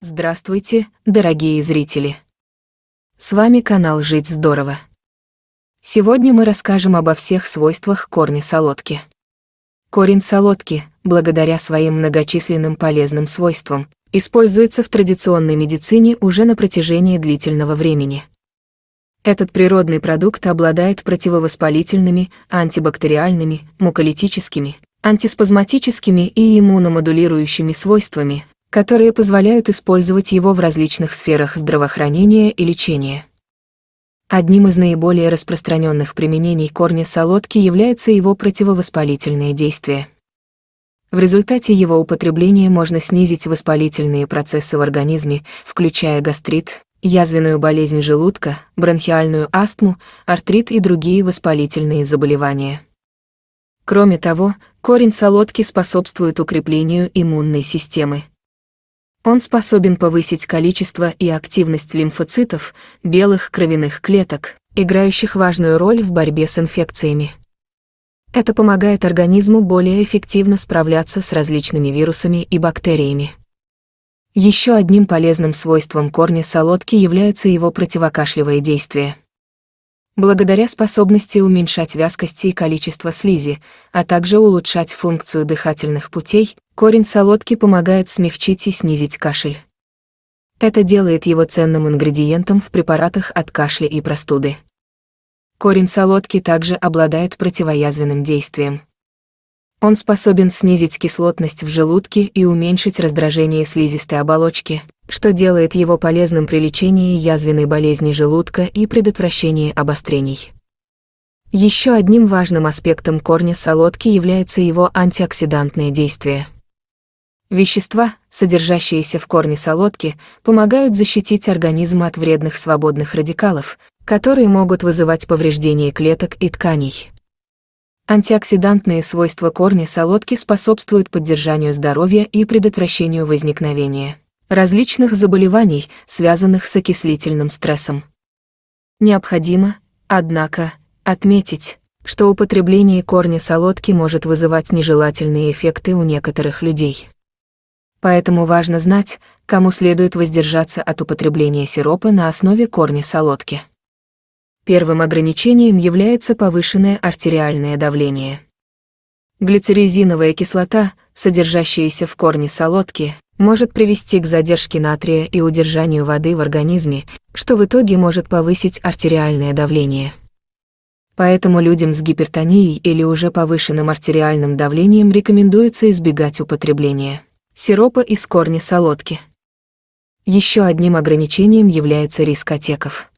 Здравствуйте, дорогие зрители! С вами канал «Жить здорово». Сегодня мы расскажем обо всех свойствах корня солодки. Корень солодки, благодаря своим многочисленным полезным свойствам, используется в традиционной медицине уже на протяжении длительного времени. Этот природный продукт обладает противовоспалительными, антибактериальными, муколитическими, антиспазматическими и иммуномодулирующими свойствами, которые позволяют использовать его в различных сферах здравоохранения и лечения. Одним из наиболее распространенных применений корня солодки является его противовоспалительное действие. В результате его употребления можно снизить воспалительные процессы в организме, включая гастрит, язвенную болезнь желудка, бронхиальную астму, артрит и другие воспалительные заболевания. Кроме того, корень солодки способствует укреплению иммунной системы. Он способен повысить количество и активность лимфоцитов, белых кровяных клеток, играющих важную роль в борьбе с инфекциями. Это помогает организму более эффективно справляться с различными вирусами и бактериями. Еще одним полезным свойством корня солодки является его противокашлевое действие. Благодаря способности уменьшать вязкость и количество слизи, а также улучшать функцию дыхательных путей, корень солодки помогает смягчить и снизить кашель. Это делает его ценным ингредиентом в препаратах от кашля и простуды. Корень солодки также обладает противоязвенным действием. Он способен снизить кислотность в желудке и уменьшить раздражение слизистой оболочки, что делает его полезным при лечении язвенной болезни желудка и предотвращении обострений. Еще одним важным аспектом корня солодки является его антиоксидантное действие. Вещества, содержащиеся в корне солодки, помогают защитить организм от вредных свободных радикалов, которые могут вызывать повреждение клеток и тканей. Антиоксидантные свойства корня солодки способствуют поддержанию здоровья и предотвращению возникновения различных заболеваний, связанных с окислительным стрессом. Необходимо, однако, отметить, что употребление корня солодки может вызывать нежелательные эффекты у некоторых людей. Поэтому важно знать, кому следует воздержаться от употребления сиропа на основе корня солодки. Первым ограничением является повышенное артериальное давление. Глицерезиновая кислота, содержащаяся в корне солодки, может привести к задержке натрия и удержанию воды в организме, что в итоге может повысить артериальное давление. Поэтому людям с гипертонией или уже повышенным артериальным давлением рекомендуется избегать употребления сиропа из корня солодки. Еще одним ограничением является риск отеков.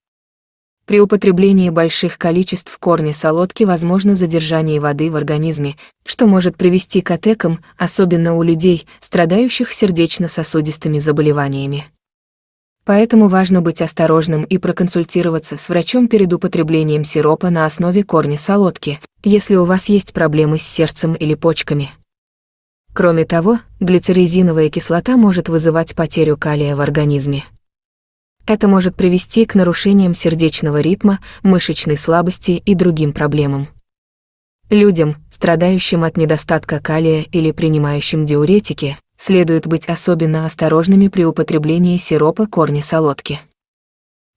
При употреблении больших количеств корня солодки возможно задержание воды в организме, что может привести к отекам, особенно у людей, страдающих сердечно-сосудистыми заболеваниями. Поэтому важно быть осторожным и проконсультироваться с врачом перед употреблением сиропа на основе корня солодки, если у вас есть проблемы с сердцем или почками. Кроме того, глицерезиновая кислота может вызывать потерю калия в организме. Это может привести к нарушениям сердечного ритма, мышечной слабости и другим проблемам. Людям, страдающим от недостатка калия или принимающим диуретики, следует быть особенно осторожными при употреблении сиропа корня солодки.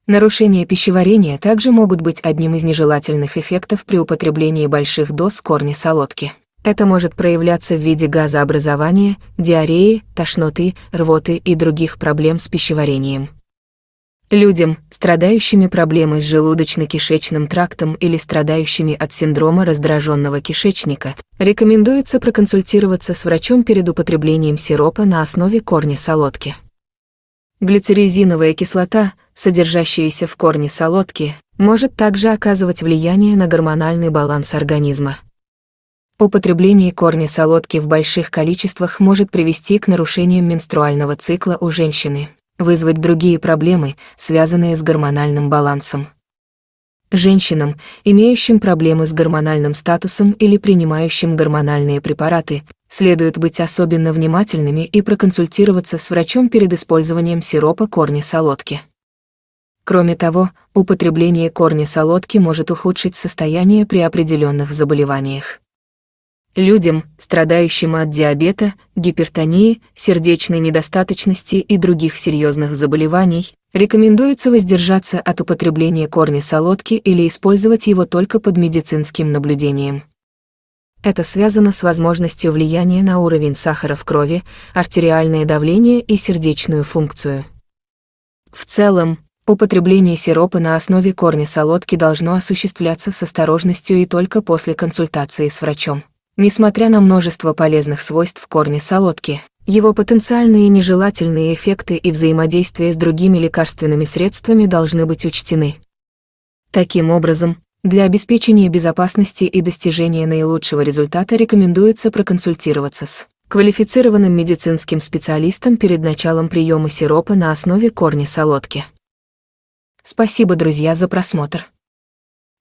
Нарушения пищеварения также могут быть одним из нежелательных эффектов при употреблении больших доз корня солодки. Это может проявляться в виде газообразования, диареи, тошноты, рвоты и других проблем с пищеварением. Людям, страдающими проблемой с желудочно-кишечным трактом или страдающими от синдрома раздраженного кишечника, рекомендуется проконсультироваться с врачом перед употреблением сиропа на основе корня солодки. Глицерезиновая кислота, содержащаяся в корне солодки, может также оказывать влияние на гормональный баланс организма. Употребление корня солодки в больших количествах может привести к нарушениям менструального цикла у женщины, вызвать другие проблемы, связанные с гормональным балансом. Женщинам, имеющим проблемы с гормональным статусом или принимающим гормональные препараты, следует быть особенно внимательными и проконсультироваться с врачом перед использованием сиропа корня солодки. Кроме того, употребление корня солодки может ухудшить состояние при определенных заболеваниях. Людям, страдающим от диабета, гипертонии, сердечной недостаточности и других серьезных заболеваний, рекомендуется воздержаться от употребления корня солодки или использовать его только под медицинским наблюдением. Это связано с возможностью влияния на уровень сахара в крови, артериальное давление и сердечную функцию. В целом, употребление сиропа на основе корня солодки должно осуществляться с осторожностью и только после консультации с врачом. Несмотря на множество полезных свойств корня солодки, его потенциальные нежелательные эффекты и взаимодействие с другими лекарственными средствами должны быть учтены. Таким образом, для обеспечения безопасности и достижения наилучшего результата рекомендуется проконсультироваться с квалифицированным медицинским специалистом перед началом приема сиропа на основе корня солодки. Спасибо, друзья, за просмотр.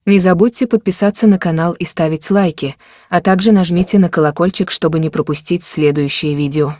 Не забудьте подписаться на канал и ставить лайки, а также нажмите на колокольчик, чтобы не пропустить следующие видео.